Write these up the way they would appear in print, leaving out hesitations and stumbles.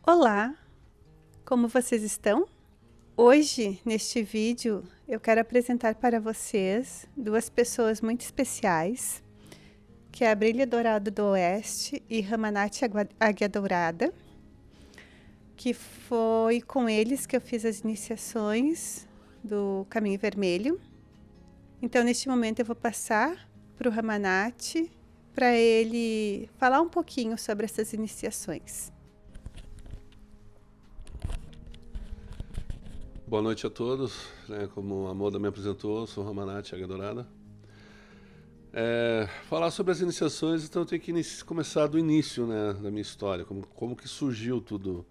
Olá, como vocês estão? Hoje, neste vídeo, eu quero apresentar para vocês duas pessoas muito especiais, que é a Brilha Dourado do Oeste e Ramanati Águia Dourada, que foi com eles que eu fiz as iniciações do Caminho Vermelho. Então, neste momento, eu vou passar para o Ramanati para ele falar um pouquinho sobre essas iniciações. Boa noite a todos, como a Moda me apresentou, sou Ramanati Águia Dourada. Falar sobre as iniciações, então eu tenho que começar do início, da minha história, como que surgiu tudo,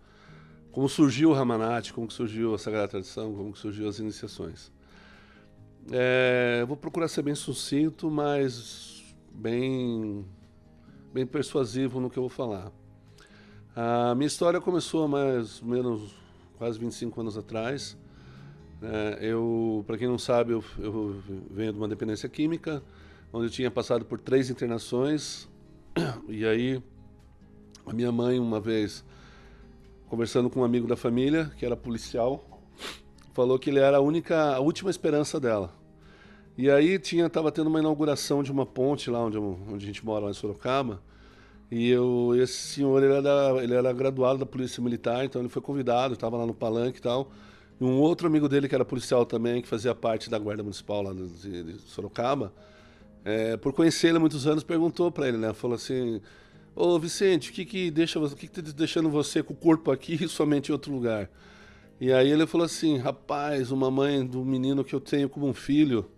como surgiu o Ramanati, como que surgiu a Sagrada Tradição, como que surgiu as iniciações. Eu vou procurar ser bem sucinto, mas bem persuasivo no que eu vou falar. A minha história começou há mais ou menos quase 25 anos atrás. Para quem não sabe, eu venho de uma dependência química, onde eu tinha passado por 3 internações. E aí, a minha mãe, uma vez, conversando com um amigo da família, que era policial, falou que ele era a última esperança dela. E aí estava tendo uma inauguração de uma ponte lá onde a gente mora, lá em Sorocaba. E esse senhor, ele era graduado da Polícia Militar, então ele foi convidado, estava lá no palanque e tal. E um outro amigo dele, que era policial também, que fazia parte da Guarda Municipal lá de Sorocaba, por conhecer ele há muitos anos, perguntou para ele, falou assim: ô Vicente, o que tá deixando você com o corpo aqui e somente em outro lugar? E aí ele falou assim: rapaz, uma mãe do menino que eu tenho como um filho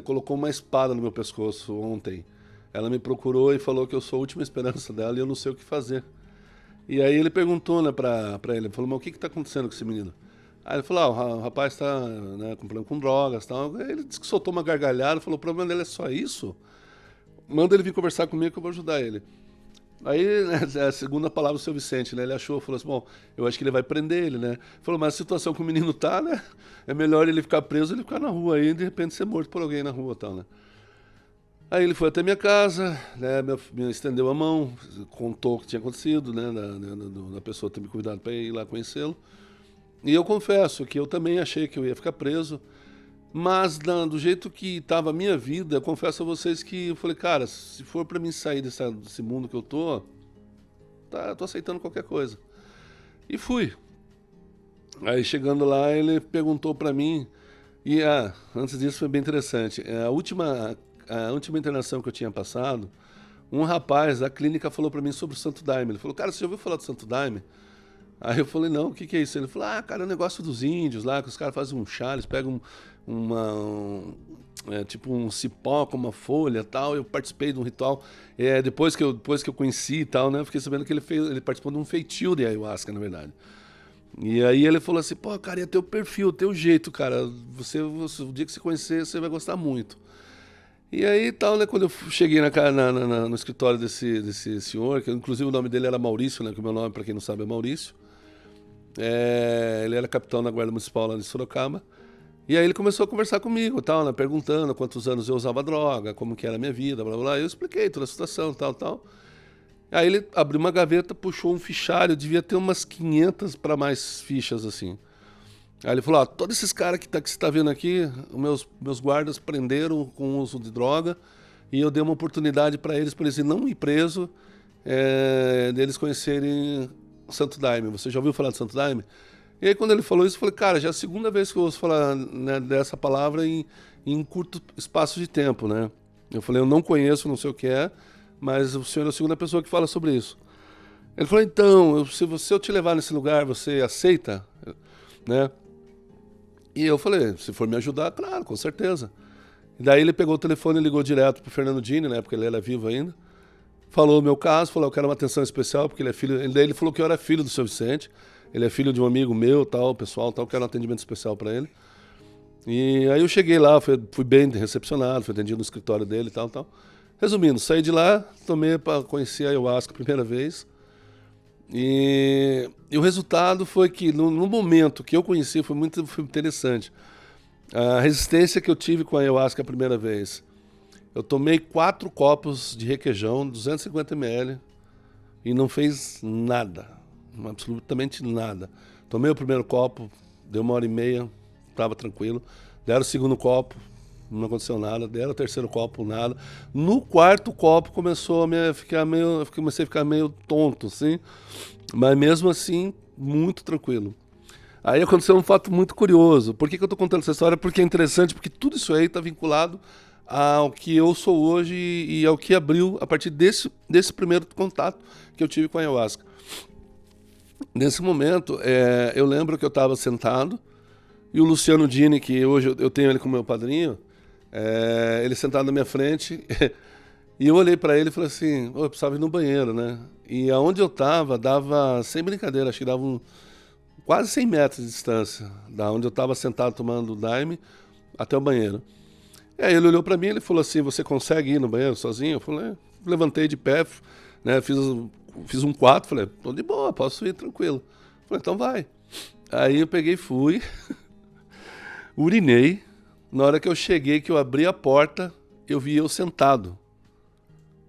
colocou uma espada no meu pescoço ontem. Ela me procurou e falou que eu sou a última esperança dela e eu não sei o que fazer. E aí ele perguntou, pra ele, falou: mas o que tá acontecendo com esse menino? Aí ele falou: o rapaz tá, com problema com drogas e tal. Aí ele disse que soltou uma gargalhada, falou: o problema dele é só isso? Manda ele vir conversar comigo que eu vou ajudar ele. Aí, a segunda palavra do seu Vicente, ele achou, falou assim: bom, eu acho que ele vai prender ele, Falou: mas a situação que o menino tá, é melhor ele ficar preso, ele ficar na rua aí e de repente ser morto por alguém na rua e tal, Aí ele foi até minha casa, me estendeu a mão, contou o que tinha acontecido, da pessoa ter me convidado para ir lá conhecê-lo. E eu confesso que eu também achei que eu ia ficar preso, mas do jeito que estava a minha vida, eu confesso a vocês que eu falei: cara, se for para mim sair desse mundo que eu tô aceitando qualquer coisa. E fui. Aí chegando lá, ele perguntou para mim, e antes disso foi bem interessante, a última internação que eu tinha passado, um rapaz da clínica falou pra mim sobre o Santo Daime. Ele falou: cara, você já ouviu falar do Santo Daime? Aí eu falei: não, o que é isso? Ele falou: cara, é um negócio dos índios lá, que os caras fazem um chá, eles pegam tipo um cipó com uma folha e tal. Eu participei de um ritual, depois que eu conheci e tal, eu fiquei sabendo que ele participou de um feitio de ayahuasca, na verdade. E aí ele falou assim: pô, cara, é teu perfil, teu jeito, cara, o dia que você conhecer, você vai gostar muito. E aí tal, quando eu cheguei no escritório desse senhor, que inclusive o nome dele era Maurício, que o meu nome, para quem não sabe, é Maurício. Ele era capitão da Guarda Municipal lá de Sorocaba. E aí ele começou a conversar comigo, tal, perguntando quantos anos eu usava droga, como que era a minha vida, blá, blá, blá. Eu expliquei toda a situação, tal. Aí ele abriu uma gaveta, puxou um fichário, devia ter umas 500 para mais fichas, assim. Aí ele falou: todos esses caras que você tá vendo aqui, os meus guardas prenderam com o uso de droga, e eu dei uma oportunidade para eles não ir preso, deles conhecerem Santo Daime. Você já ouviu falar de Santo Daime? E aí quando ele falou isso, eu falei: cara, já é a segunda vez que eu ouço falar dessa palavra em curto espaço de tempo, Eu falei: eu não conheço, não sei o que é, mas o senhor é a segunda pessoa que fala sobre isso. Ele falou: então, se eu te levar nesse lugar, você aceita? E eu falei: se for me ajudar, claro, com certeza. E daí ele pegou o telefone e ligou direto pro Fernando Dini, porque ele era vivo ainda. Falou o meu caso, falou: eu quero uma atenção especial, porque ele é filho... Daí ele falou que eu era filho do seu Vicente. Ele é filho de um amigo meu, tal, pessoal, tal, quero um atendimento especial para ele. E aí eu cheguei lá, fui bem recepcionado, fui atendido no escritório dele e tal. Resumindo, saí de lá, tomei para conhecer a ayahuasca a primeira vez. E o resultado foi que, no momento que eu conheci, foi interessante. A resistência que eu tive com a ayahuasca a primeira vez. Eu tomei 4 copos de requeijão, 250 ml, e não fez nada. absolutamente nada. Tomei o primeiro copo, deu 1h30, estava tranquilo. Deram o segundo copo, não aconteceu nada. Deram o terceiro copo, nada. No quarto copo comecei a ficar meio tonto, assim. Mas mesmo assim, muito tranquilo. Aí aconteceu um fato muito curioso. Por que eu estou contando essa história? Porque é interessante, porque tudo isso aí está vinculado ao que eu sou hoje e ao que abriu a partir desse primeiro contato que eu tive com a ayahuasca. Nesse momento, eu lembro que eu estava sentado e o Luciano Dini, que hoje eu tenho ele como meu padrinho, ele sentado na minha frente e eu olhei para ele e falei assim, eu precisava ir no banheiro, né? E aonde eu estava, dava, sem brincadeira, acho que dava quase 100 metros de distância da onde eu estava sentado tomando o daime até o banheiro. E aí ele olhou para mim e ele falou assim, você consegue ir no banheiro sozinho? Eu falei, levantei de pé, né, fiz um 4, falei, tô de boa, posso ir tranquilo. Falei, então vai. Aí eu peguei e fui, urinei. Na hora que eu cheguei, que eu abri a porta, eu vi eu sentado.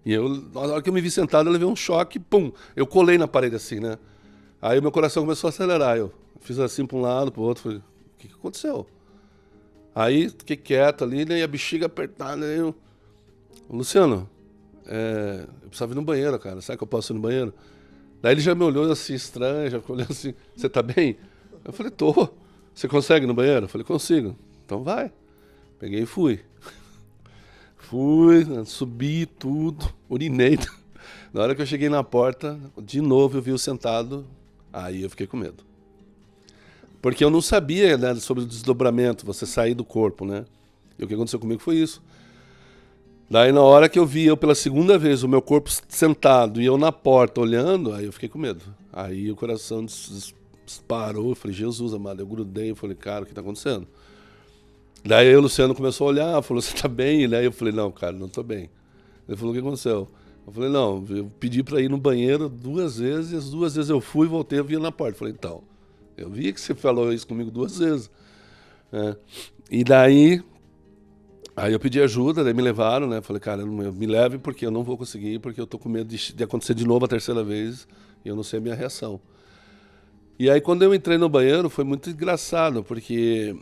E na hora que eu me vi sentado, eu levei um choque, pum, eu colei na parede assim, né? Aí o meu coração começou a acelerar, eu fiz assim para um lado, para o outro, falei, o que aconteceu? Aí fiquei quieto ali, né, e a bexiga apertada, aí eu... Luciano, eu precisava ir no banheiro, cara, sabe que eu posso ir no banheiro? Daí ele já me olhou assim, estranho, já ficou olhando assim, você tá bem? Eu falei, tô. Você consegue ir no banheiro? Eu falei, consigo. Então vai. Peguei e fui. Fui, subi tudo, urinei. Na hora que eu cheguei na porta, de novo eu vi o sentado, aí eu fiquei com medo. Porque eu não sabia, né, sobre o desdobramento, você sair do corpo, né? E o que aconteceu comigo foi isso. Daí na hora que eu vi eu pela segunda vez o meu corpo sentado e eu na porta olhando, aí eu fiquei com medo. Aí o coração disparou, eu falei, Jesus amado, eu grudei, eu falei, cara, o que tá acontecendo? Daí aí o Luciano começou a olhar, falou, você tá bem? Daí eu falei, não, cara, não tô bem. Ele falou, o que aconteceu? Eu falei, não, eu pedi pra ir no banheiro 2 vezes, e as 2 vezes eu fui, voltei, eu vi na porta. Eu falei, então, eu vi que você falou isso comigo 2 vezes. E daí, aí eu pedi ajuda, daí me levaram, né? Falei, cara, me leve porque eu não vou conseguir, porque eu tô com medo de acontecer de novo a terceira vez e eu não sei a minha reação. E aí quando eu entrei no banheiro foi muito engraçado, porque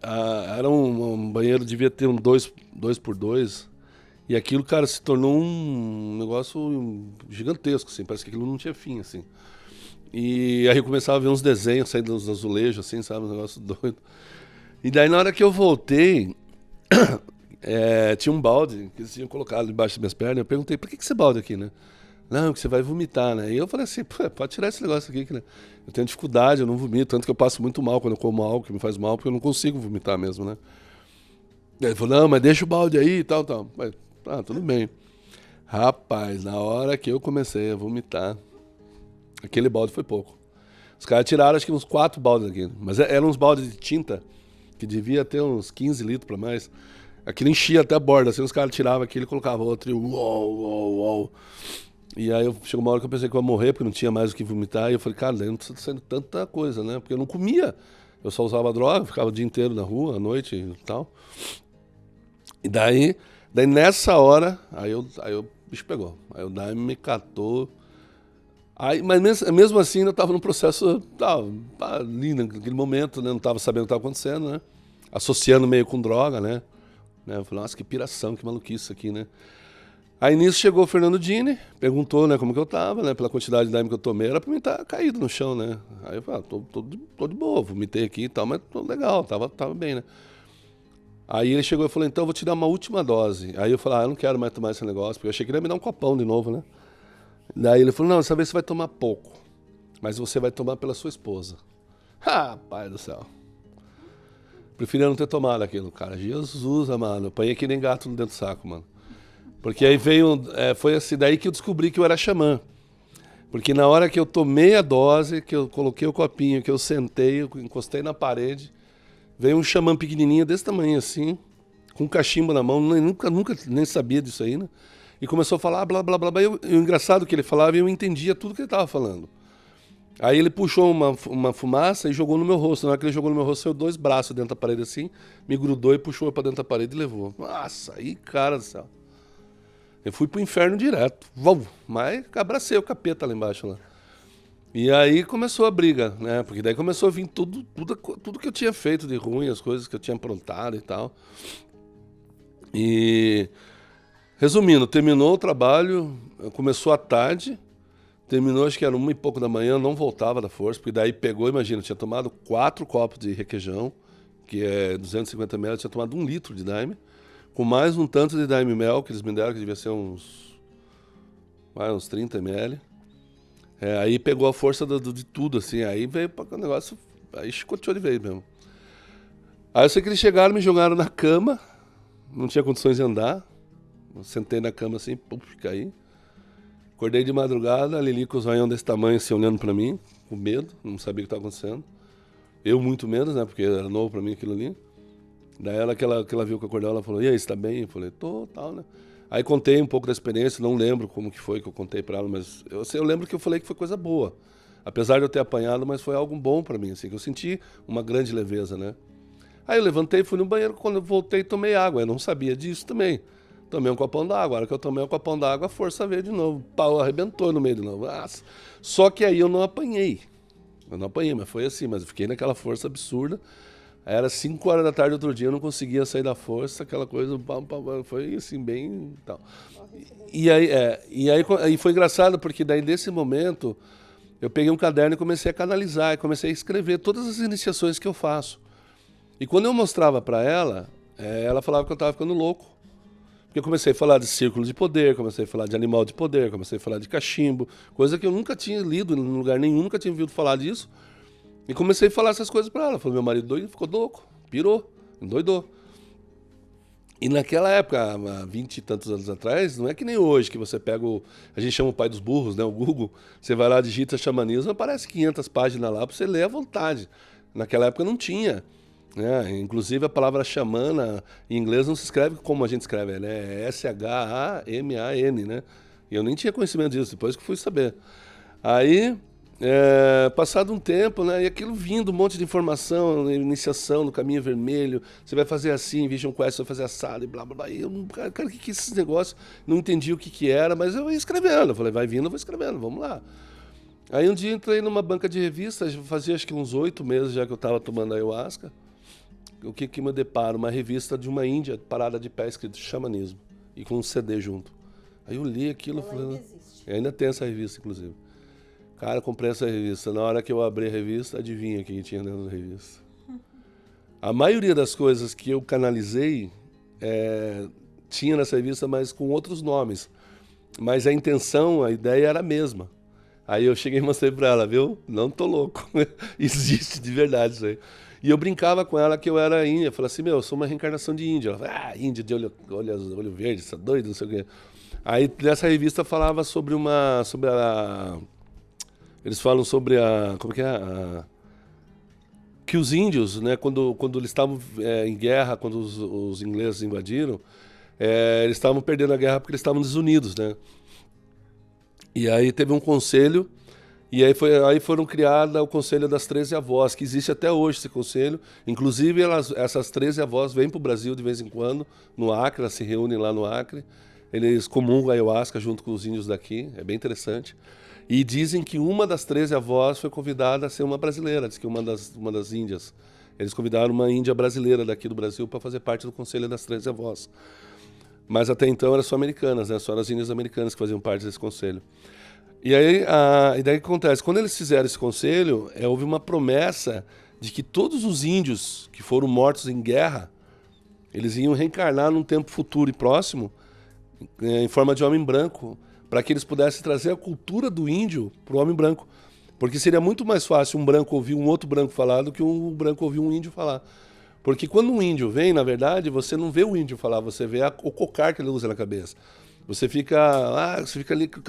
era um banheiro, devia ter um 2x2, e aquilo, cara, se tornou um negócio gigantesco, assim, parece que aquilo não tinha fim, assim. E aí eu começava a ver uns desenhos saindo dos azulejos, assim, sabe, um negócio doido. E daí na hora que eu voltei, tinha um balde que eles tinham colocado debaixo das minhas pernas, eu perguntei, por que esse balde aqui, né? Não, que você vai vomitar, né? E eu falei assim, pode tirar esse negócio aqui, que, né? Eu tenho dificuldade, eu não vomito, tanto que eu passo muito mal quando eu como algo que me faz mal, porque eu não consigo vomitar mesmo, né? E ele falou, não, mas deixa o balde aí e tal. Mas, tudo bem. Rapaz, na hora que eu comecei a vomitar, aquele balde foi pouco. Os caras tiraram acho que uns 4 baldes aqui, mas eram uns baldes de tinta, que devia ter uns 15 litros pra mais. Aquilo enchia até a borda, assim, os caras tiravam aquilo e colocavam outro e uou. E aí chegou uma hora que eu pensei que eu ia morrer, porque não tinha mais o que vomitar. E eu falei, cara, daí não precisa sendo tanta coisa, né? Porque eu não comia. Eu só usava droga, ficava o dia inteiro na rua, à noite e tal. E daí nessa hora, aí o bicho pegou. Aí o daime me catou. Aí, mas mesmo assim, eu estava num processo, ali naquele momento, né? Não estava sabendo o que estava acontecendo, né? Associando meio com droga, né? Eu falei, nossa, que piração, que maluquice isso aqui, né? Aí nisso chegou o Fernando Dini, perguntou, né, como que eu tava, né, pela quantidade de daime que eu tomei, era pra mim estar caído no chão, né. Aí eu falei, tô de boa, vomitei aqui e tal, mas tô legal, tava bem, né. Aí ele chegou e falou, então eu vou te dar uma última dose. Aí eu falei, eu não quero mais tomar esse negócio, porque eu achei que ele ia me dar um copão de novo, né. Daí ele falou, não, dessa vez você vai tomar pouco, mas você vai tomar pela sua esposa. Pai do céu. Preferia não ter tomado aquilo, cara. Jesus, amado, eu apanhei que nem gato dentro do saco, mano. Porque aí foi assim, daí que eu descobri que eu era xamã. Porque na hora que eu tomei a dose, que eu coloquei o copinho, que eu sentei, eu encostei na parede, veio um xamã pequenininho desse tamanho assim, com um cachimbo na mão, nunca nem sabia disso aí, né? E começou a falar blá, blá, blá, blá. E o engraçado que ele falava, eu entendia tudo que ele estava falando. Aí ele puxou uma fumaça e jogou no meu rosto. Na hora que ele jogou no meu rosto, saiu 2 braços dentro da parede assim, me grudou e puxou para dentro da parede e levou. Nossa, aí, cara do céu. Eu fui pro inferno direto. Mas abracei o capeta lá embaixo. Lá. E aí começou a briga, né? Porque daí começou a vir tudo que eu tinha feito de ruim, as coisas que eu tinha aprontado e tal. E, resumindo, terminou o trabalho, começou à tarde, terminou acho que era 1h pouco da manhã, não voltava da força, porque daí pegou, imagina, eu tinha tomado 4 copos de requeijão, que é 250 ml, eu tinha tomado 1 litro de daime, com mais um tanto de daime mel, que eles me deram, que devia ser uns 30 ml. Aí pegou a força de tudo, assim, aí veio para o negócio, aí chicoteou de vez mesmo. Aí eu sei que eles chegaram, me jogaram na cama, não tinha condições de andar, eu sentei na cama assim, puf, caí. Acordei de madrugada, a Lili com os olhão desse tamanho, assim, olhando pra mim, com medo, não sabia o que estava acontecendo. Eu muito menos, né, porque era novo pra mim aquilo ali. Daí ela, que ela viu que eu acordei, ela falou, e aí, você tá bem? Eu falei, tô, tal, né. Aí contei um pouco da experiência, não lembro como que foi que eu contei pra ela, mas eu lembro que eu falei que foi coisa boa. Apesar de eu ter apanhado, mas foi algo bom pra mim, assim, que eu senti uma grande leveza, né. Aí eu levantei, fui no banheiro, quando eu voltei tomei água, eu não sabia disso também. Tomei um copão d'água, a hora que eu tomei um copão d'água, a força veio de novo, o pau arrebentou no meio de novo. Nossa. Só que aí eu não apanhei, mas foi assim, mas eu fiquei naquela força absurda. Aí era 5 horas da tarde outro dia, eu não conseguia sair da força, aquela coisa, foi assim, bem tal. E aí foi engraçado, porque daí nesse momento, eu peguei um caderno e comecei a canalizar, e comecei a escrever todas as iniciações que eu faço. E quando eu mostrava pra ela, ela falava que eu tava ficando louco. Porque eu comecei a falar de círculo de poder, comecei a falar de animal de poder, comecei a falar de cachimbo, coisa que eu nunca tinha lido em lugar nenhum, nunca tinha ouvido falar disso. E comecei a falar essas coisas pra ela. Falei, meu marido doido, ficou louco, pirou, endoidou. E naquela época, há 20 e tantos anos atrás, não é que nem hoje, que você pega a gente chama o pai dos burros, né, o Google, você vai lá, digita xamanismo, aparece 500 páginas lá pra você ler à vontade. Naquela época não tinha. Inclusive a palavra xamana em inglês não se escreve como a gente escreve, né? É S-H-A-M-A-N, né? E eu nem tinha conhecimento disso, depois que fui saber. Aí, passado um tempo, né? E aquilo vindo, um monte de informação, iniciação no caminho vermelho, você vai fazer assim, Vision Quest, você vai fazer assado e blá blá blá. E eu não, cara, o que é esses negócios? Não entendi o que era, mas eu ia escrevendo. Eu falei, vai vindo, eu vou escrevendo, vamos lá. Aí um dia entrei numa banca de revistas, fazia acho que uns 8 meses já que eu estava tomando ayahuasca. O que me deparo? Uma revista de uma índia parada de pé escrito xamanismo e com um CD junto. Aí eu li aquilo e falei, ainda tem essa revista, inclusive. Cara, eu comprei essa revista. Na hora que eu abri a revista, adivinha quem tinha dentro da revista? A maioria das coisas que eu canalizei tinha nessa revista, mas com outros nomes. Mas a intenção, a ideia era a mesma. Aí eu cheguei e mostrei pra ela, viu? Não tô louco. Existe de verdade isso aí. E eu brincava com ela que eu era índia. Eu falei assim, meu, eu sou uma reencarnação de índia. Ela falou, índia de olho verde, você tá doido, não sei o quê. Aí nessa revista falava sobre eles falam sobre como que é? Que os índios, né, quando eles estavam em guerra, quando os ingleses invadiram, eles estavam perdendo a guerra porque eles estavam desunidos, né? E aí teve um conselho, e aí foram criadas o Conselho das 13 Avós, que existe até hoje esse conselho. Inclusive, essas 13 avós vêm para o Brasil de vez em quando, no Acre, elas se reúnem lá no Acre. Eles comungam a ayahuasca junto com os índios daqui, é bem interessante. E dizem que uma das 13 avós foi convidada a ser uma brasileira, diz que uma das índias. Eles convidaram uma índia brasileira daqui do Brasil para fazer parte do Conselho das 13 Avós. Mas até então eram só americanas, né? Só as índias americanas que faziam parte desse conselho. E aí, e daí o que acontece? Quando eles fizeram esse conselho, houve uma promessa de que todos os índios que foram mortos em guerra, eles iam reencarnar num tempo futuro e próximo, em forma de homem branco, para que eles pudessem trazer a cultura do índio para o homem branco. Porque seria muito mais fácil um branco ouvir um outro branco falar do que um branco ouvir um índio falar. Porque quando um índio vem, na verdade, você não vê o índio falar, você vê o cocar que ele usa na cabeça. Você fica ali com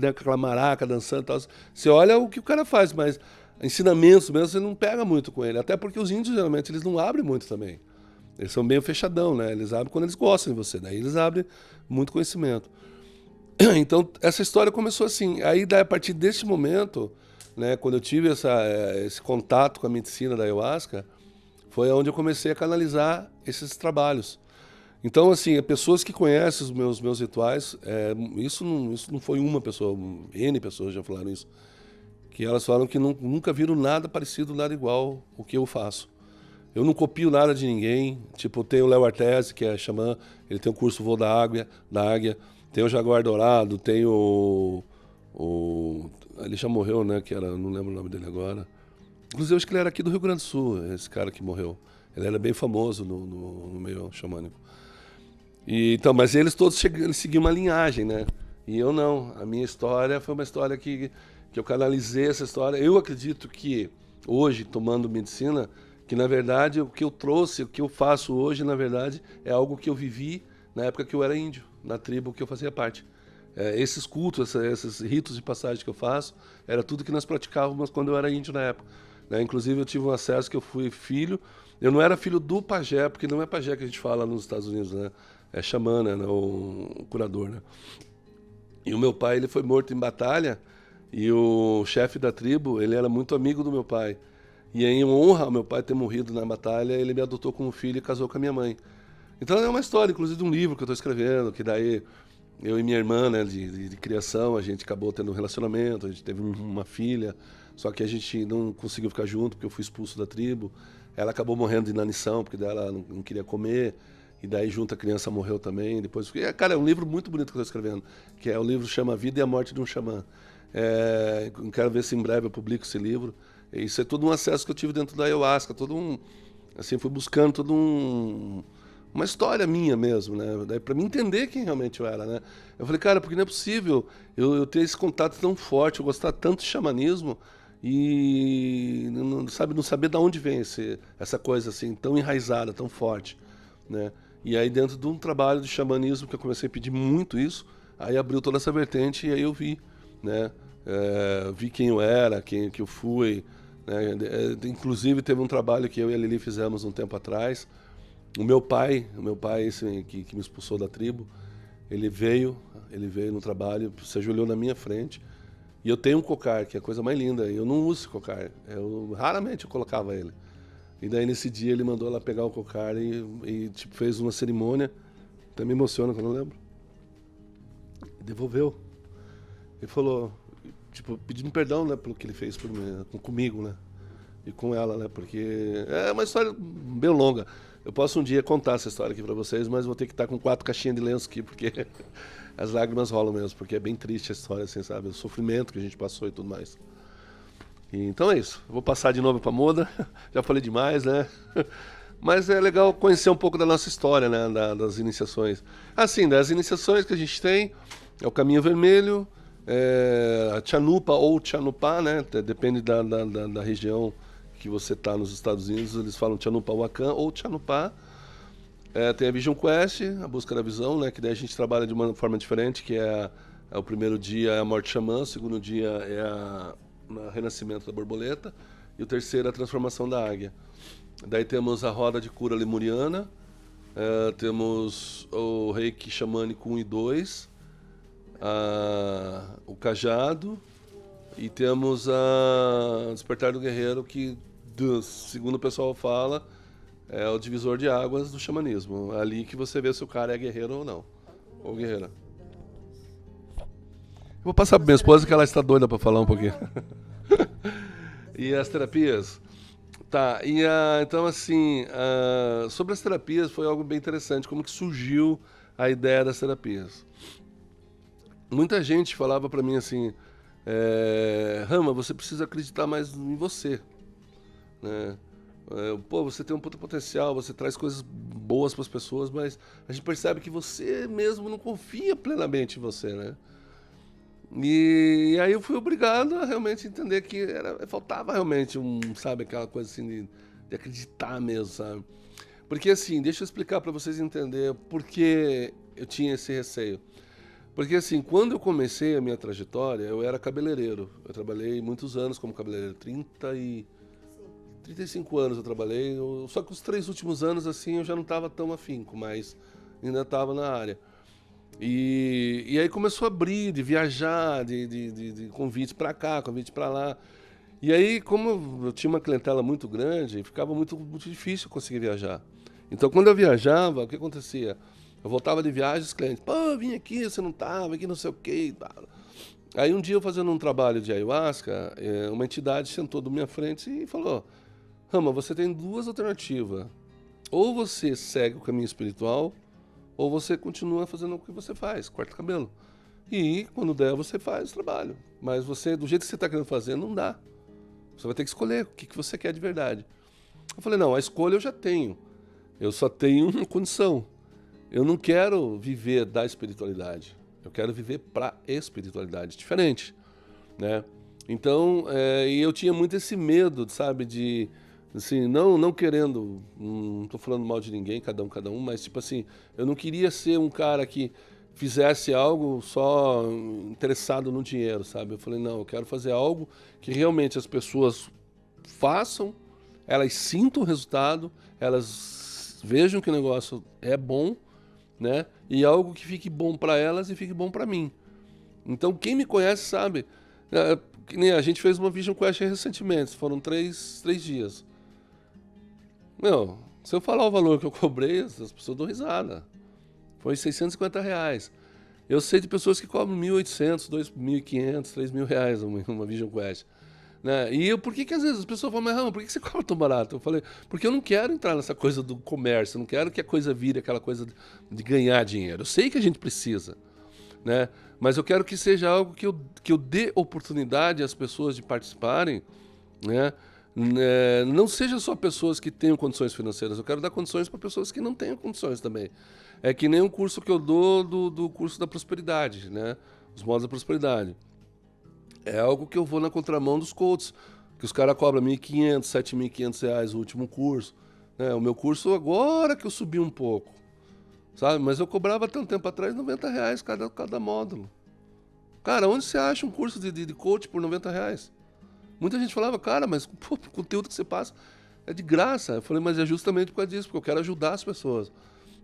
aquela maraca dançando e tal. Você olha o que o cara faz, mas ensinamentos mesmo você não pega muito com ele. Até porque os índios, geralmente, eles não abrem muito também. Eles são meio fechadão, né? Eles abrem quando eles gostam de você. Daí eles abrem muito conhecimento. Então, essa história começou assim. Aí, daí, a partir desse momento, né, quando eu tive esse contato com a medicina da ayahuasca, foi onde eu comecei a canalizar esses trabalhos. Então, assim, pessoas que conhecem os meus rituais, isso não foi uma pessoa, N pessoas já falaram isso, que elas falam que nunca viram nada parecido, nada igual o que eu faço. Eu não copio nada de ninguém. Tipo, tem o Léo Artese, que é xamã, ele tem o curso Voo da Águia, tem o Jaguar Dourado, tem ele já morreu, né, que era, não lembro o nome dele agora. Inclusive, acho que ele era aqui do Rio Grande do Sul, esse cara que morreu. Ele era bem famoso no meio xamânico. Então, mas eles todos eles seguiam uma linhagem, né? E eu não. A minha história foi uma história que eu canalizei essa história. Eu acredito que hoje, tomando medicina, que na verdade o que eu trouxe, o que eu faço hoje, na verdade, é algo que eu vivi na época que eu era índio, na tribo que eu fazia parte. Esses cultos, esses ritos de passagem que eu faço, era tudo que nós praticávamos quando eu era índio na época. Né? Inclusive eu tive um acesso que eu fui filho. Eu não era filho do pajé, porque não é pajé que a gente fala nos Estados Unidos, né? É xamã, né? O curador, né? E o meu pai, ele foi morto em batalha, e o chefe da tribo, ele era muito amigo do meu pai. E em honra ao meu pai ter morrido na batalha, ele me adotou como filho e casou com a minha mãe. Então é uma história, inclusive, de um livro que eu estou escrevendo, que daí eu e minha irmã, né, de criação, a gente acabou tendo um relacionamento, a gente teve uma filha, só que a gente não conseguiu ficar junto, porque eu fui expulso da tribo. Ela acabou morrendo de inanição, porque daí ela não queria comer. E daí junto a criança morreu também. Depois, cara, é um livro muito bonito que eu estou escrevendo, que é o livro chama A Vida e a Morte de um Xamã. Quero ver se em breve eu publico esse livro. Isso é todo um acesso que eu tive dentro da ayahuasca, assim, fui buscando uma história minha mesmo, né? Daí para me entender quem realmente eu era, né? Eu falei, cara, porque não é possível eu ter esse contato tão forte, eu gostar tanto de xamanismo e não saber de onde vem essa coisa assim tão enraizada, tão forte, né? E aí dentro de um trabalho de xamanismo que eu comecei a pedir muito isso, aí abriu toda essa vertente e aí eu vi, né? Vi quem eu era, que eu fui, né? Inclusive teve um trabalho que eu e a Lili fizemos um tempo atrás. O meu pai esse, que me expulsou da tribo, ele veio no trabalho, se ajoelhou na minha frente. E eu tenho um cocar, que é a coisa mais linda. Eu não uso esse cocar. Raramente eu colocava ele. E daí nesse dia ele mandou ela pegar o cocar e tipo, fez uma cerimônia. Até me emociona quando eu lembro. Devolveu. Ele falou, tipo, pedindo perdão, né, pelo que ele fez comigo, né? E com ela, né? Porque é uma história bem longa. Eu posso um dia contar essa história aqui pra vocês, mas vou ter que estar com 4 caixinhas de lenço aqui, porque as lágrimas rolam mesmo, porque é bem triste a história, assim, sabe? O sofrimento que a gente passou e tudo mais. Então é isso. Eu vou passar de novo pra Moda. Já falei demais, né? Mas é legal conhecer um pouco da nossa história, né? Das iniciações. Assim, das iniciações que a gente tem, é o Caminho Vermelho, a Chanupa ou Chanupá, né? Depende da região que você está nos Estados Unidos, eles falam Chanupa Wakan ou Chanupá. Tem a Vision Quest, a busca da visão, né? Que daí a gente trabalha de uma forma diferente, que o primeiro dia é a morte xamã, o segundo dia é o renascimento da borboleta, e o terceiro é a transformação da águia. Daí temos a roda de cura lemuriana, temos o reiki xamânico 1 e 2, o cajado, e temos a despertar do guerreiro, que, segundo o pessoal fala, é o divisor de águas do xamanismo. É ali que você vê se o cara é guerreiro ou não, ou guerreira. Eu vou passar para minha esposa, que ela está doida para falar um pouquinho. E as terapias? Tá, então assim, sobre as terapias foi algo bem interessante, como que surgiu a ideia das terapias. Muita gente falava para mim assim, Rama, você precisa acreditar mais em você, né? Pô, você tem um puta potencial, você traz coisas boas para as pessoas, mas a gente percebe que você mesmo não confia plenamente em você, né? E aí eu fui obrigado a realmente entender que faltava realmente sabe, aquela coisa assim de acreditar mesmo, sabe? Porque assim, deixa eu explicar para vocês entenderem por que eu tinha esse receio. Porque assim, quando eu comecei a minha trajetória, eu era cabeleireiro. Eu trabalhei muitos anos como cabeleireiro, 35 anos eu trabalhei, só que os 3 últimos anos assim eu já não estava tão afinco, mas ainda estava na área. E aí começou a abrir, de viajar, de convite para cá, convite para lá. E aí, como eu tinha uma clientela muito grande, ficava muito difícil conseguir viajar. Então, quando eu viajava, o que acontecia? Eu voltava de viagem, os clientes, pô, vim aqui, você não estava, aqui não sei o quê e tal. Aí um dia eu fazendo um trabalho de ayahuasca, uma entidade sentou na minha frente e falou: Rama, você tem duas alternativas. Ou você segue o caminho espiritual, ou você continua fazendo o que você faz, corta cabelo. E quando der, você faz o trabalho. Mas você, do jeito que você está querendo fazer, não dá. Você vai ter que escolher o que você quer de verdade. Eu falei, não, a escolha eu já tenho. Eu só tenho uma condição. Eu não quero viver da espiritualidade. Eu quero viver para espiritualidade, diferente, né? Então, e eu tinha muito esse medo, sabe, de, assim, não querendo, não tô falando mal de ninguém, cada um, mas tipo assim, eu não queria ser um cara que fizesse algo só interessado no dinheiro, sabe? Eu falei, não, eu quero fazer algo que realmente as pessoas façam, elas sintam o resultado, elas vejam que o negócio é bom, né? E algo que fique bom para elas e fique bom para mim. Então, quem me conhece sabe. Que nem a gente fez uma Vision Quest recentemente, foram três dias. Meu, se eu falar o valor que eu cobrei, as pessoas dão risada. Foi R$ 650. Eu sei de pessoas que cobram R$ 1.800, R$ 2.500, R$ 3.000 uma Vision Quest. Né? E por que às vezes as pessoas falam, mas Rama, por que você cobra tão barato? Eu falei, porque eu não quero entrar nessa coisa do comércio, eu não quero que a coisa vire aquela coisa de ganhar dinheiro. Eu sei que a gente precisa, né? Mas eu quero que seja algo que eu dê oportunidade às pessoas de participarem, né? Não seja só pessoas que tenham condições financeiras, eu quero dar condições para pessoas que não tenham condições também. É que nem um curso que eu dou do curso da prosperidade, né? Os modos da prosperidade. É algo que eu vou na contramão dos coaches, que os caras cobram R$ 1.500, R$ 7.500 o último curso. Né? O meu curso agora que eu subi um pouco, sabe? Mas eu cobrava até um tempo atrás R$ 90 cada módulo. Cara, onde você acha um curso de coach por R$ 90? Muita gente falava, cara, mas pô, o conteúdo que você passa é de graça. Eu falei, mas é justamente por causa disso, porque eu quero ajudar as pessoas.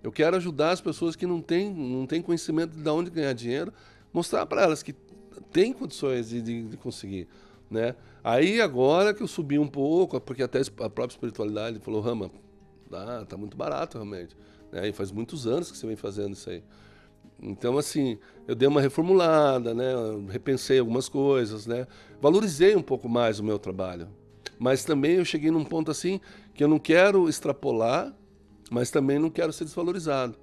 Eu quero ajudar as pessoas que não têm conhecimento de onde ganhar dinheiro, mostrar para elas que tem condições de conseguir, né? Aí agora que eu subi um pouco, porque até a própria espiritualidade falou, Rama, tá muito barato realmente, né? E faz muitos anos que você vem fazendo isso aí. Então, assim, eu dei uma reformulada, né? Eu repensei algumas coisas, né? Valorizei um pouco mais o meu trabalho. Mas também eu cheguei num ponto assim que eu não quero extrapolar, mas também não quero ser desvalorizado.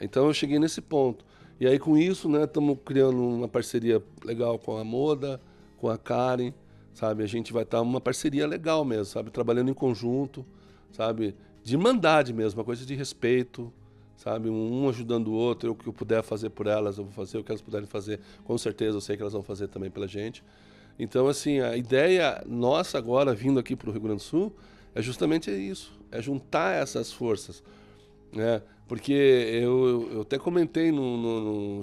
Então eu cheguei nesse ponto. E aí com isso, né, estamos criando uma parceria legal com a Moda, com a Karen, sabe? A gente vai estar uma parceria legal mesmo, sabe? Trabalhando em conjunto, sabe? De irmandade mesmo, uma coisa de respeito, sabe? Um ajudando o outro, o que eu puder fazer por elas, eu vou fazer, o que elas puderem fazer, com certeza eu sei que elas vão fazer também pela gente. Então, assim, a ideia nossa agora, vindo aqui para o Rio Grande do Sul, é justamente isso, é juntar essas forças, né? Porque eu até comentei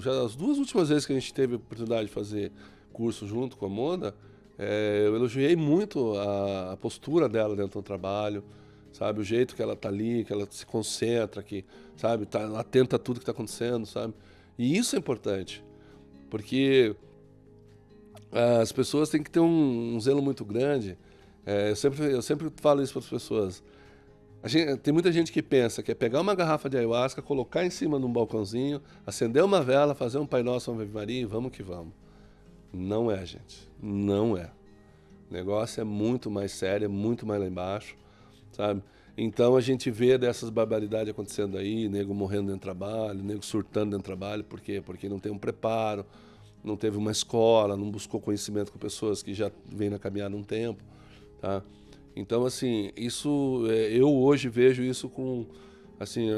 já as duas últimas vezes que a gente teve a oportunidade de fazer curso junto com a Moda, eu elogiei muito a postura dela dentro do trabalho, sabe? O jeito que ela tá ali, que ela se concentra, que, sabe? Tá atenta a tudo que está acontecendo, sabe? E isso é importante, porque as pessoas têm que ter um zelo muito grande. Eu sempre falo isso para as pessoas. Tem muita gente que pensa que é pegar uma garrafa de ayahuasca, colocar em cima de um balcãozinho, acender uma vela, fazer um Pai Nosso, uma Ave Maria e vamos que vamos. Não é, gente. Não é. O negócio é muito mais sério, é muito mais lá embaixo, sabe? Então a gente vê dessas barbaridades acontecendo aí, nego morrendo dentro do trabalho, nego surtando dentro do trabalho, por quê? Porque não tem um preparo, não teve uma escola, não buscou conhecimento com pessoas que já vêm na caminhada há um tempo, tá? Então, assim, isso eu hoje vejo isso com, assim,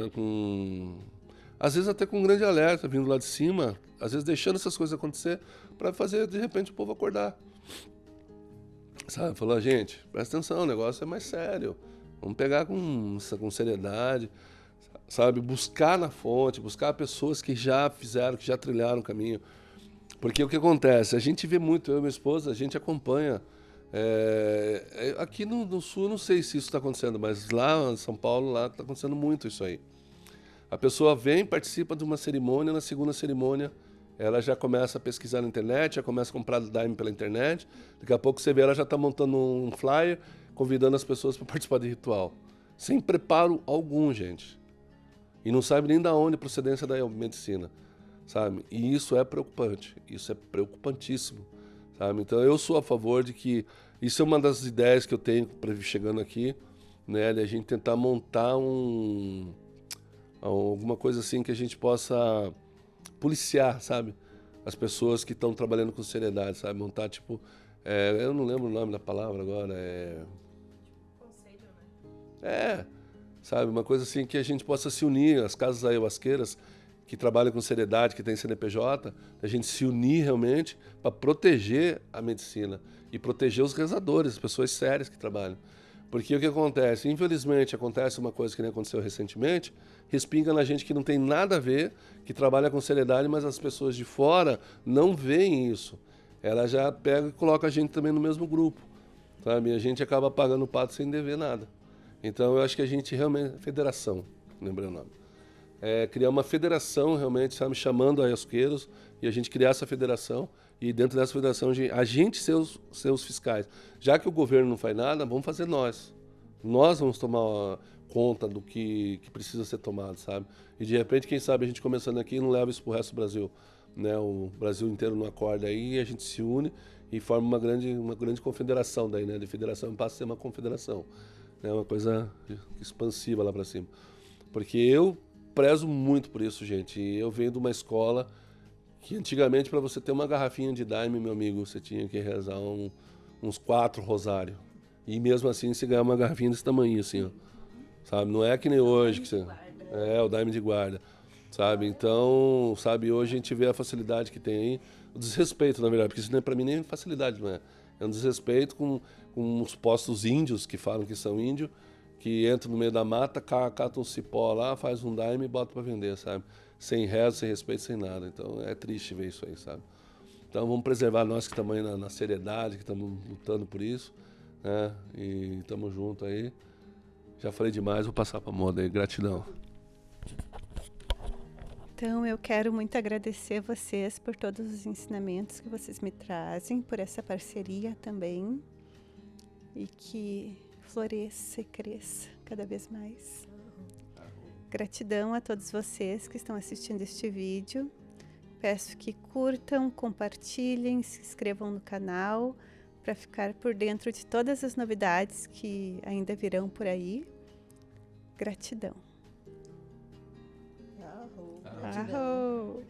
às vezes até com um grande alerta, vindo lá de cima, às vezes deixando essas coisas acontecer para fazer, de repente, o povo acordar. Sabe? Falou, gente, presta atenção, o negócio é mais sério. Vamos pegar com seriedade, sabe? Buscar na fonte, buscar pessoas que já fizeram, que já trilharam o caminho. Porque o que acontece? A gente vê muito, eu e minha esposa, a gente acompanha. Aqui no Sul, não sei se isso está acontecendo, mas lá em São Paulo, lá está acontecendo muito isso aí. A pessoa vem, participa de uma cerimônia, na segunda cerimônia ela já começa a pesquisar na internet, já começa a comprar daime pela internet, daqui a pouco você vê ela já está montando um flyer, convidando as pessoas para participar de ritual. Sem preparo algum, gente. E não sabe nem da onde a procedência da medicina. sabe? E isso é preocupante, isso é preocupantíssimo, sabe? Então eu sou a favor de que, isso é uma das ideias que eu tenho para vir chegando aqui, né, de a gente tentar montar alguma coisa assim que a gente possa policiar, sabe? As pessoas que estão trabalhando com seriedade, sabe? Montar, tipo, eu não lembro o nome da palavra agora, Conselho, sabe? Uma coisa assim que a gente possa se unir, as casas ayahuasqueiras que trabalham com seriedade, que tem CNPJ, a gente se unir realmente para proteger a medicina e proteger os rezadores, as pessoas sérias que trabalham. Porque o que acontece? Infelizmente, acontece uma coisa que nem aconteceu recentemente, respinga na gente que não tem nada a ver, que trabalha com seriedade, mas as pessoas de fora não veem isso. Ela já pega e coloca a gente também no mesmo grupo, sabe? E a gente acaba pagando o pato sem dever nada. Então, eu acho que a gente realmente... Federação, lembrei o nome. Criar uma federação realmente, sabe, chamando ayahuasqueiros e a gente criar essa federação e dentro dessa federação a gente ser os fiscais. Já que o governo não faz nada, vamos fazer nós. Nós vamos tomar conta do que precisa ser tomado, sabe? E de repente, quem sabe a gente começando aqui não leva isso pro resto do Brasil, né? O Brasil inteiro não acorda aí e a gente se une e forma uma grande confederação daí, né? De federação passa a ser uma confederação, né? Uma coisa expansiva lá para cima. Porque eu prezo muito por isso, gente. Eu venho de uma escola que antigamente, para você ter uma garrafinha de daime, meu amigo, você tinha que rezar uns 4 rosários. E mesmo assim, você ganhava uma garrafinha desse tamanho, assim, ó. Sabe? Não é que nem hoje que você... o daime de guarda. Sabe? Então, sabe, hoje a gente vê a facilidade que tem aí, o desrespeito, na verdade, porque isso não é para mim nem facilidade, não é? É um desrespeito com os postos índios, que falam que são índios, que entra no meio da mata, cata um cipó lá, faz um daime e bota para vender, sabe? Sem rezo, sem respeito, sem nada. Então é triste ver isso aí, sabe? Então vamos preservar nós que estamos aí na seriedade, que estamos lutando por isso, né? E estamos juntos aí. Já falei demais, vou passar para a moda aí. Gratidão. Então, eu quero muito agradecer vocês por todos os ensinamentos que vocês me trazem, por essa parceria também, e que floresça e cresça cada vez mais. Gratidão a todos vocês que estão assistindo este vídeo. Peço que curtam, compartilhem, se inscrevam no canal para ficar por dentro de todas as novidades que ainda virão por aí. Gratidão. Arro. Arro.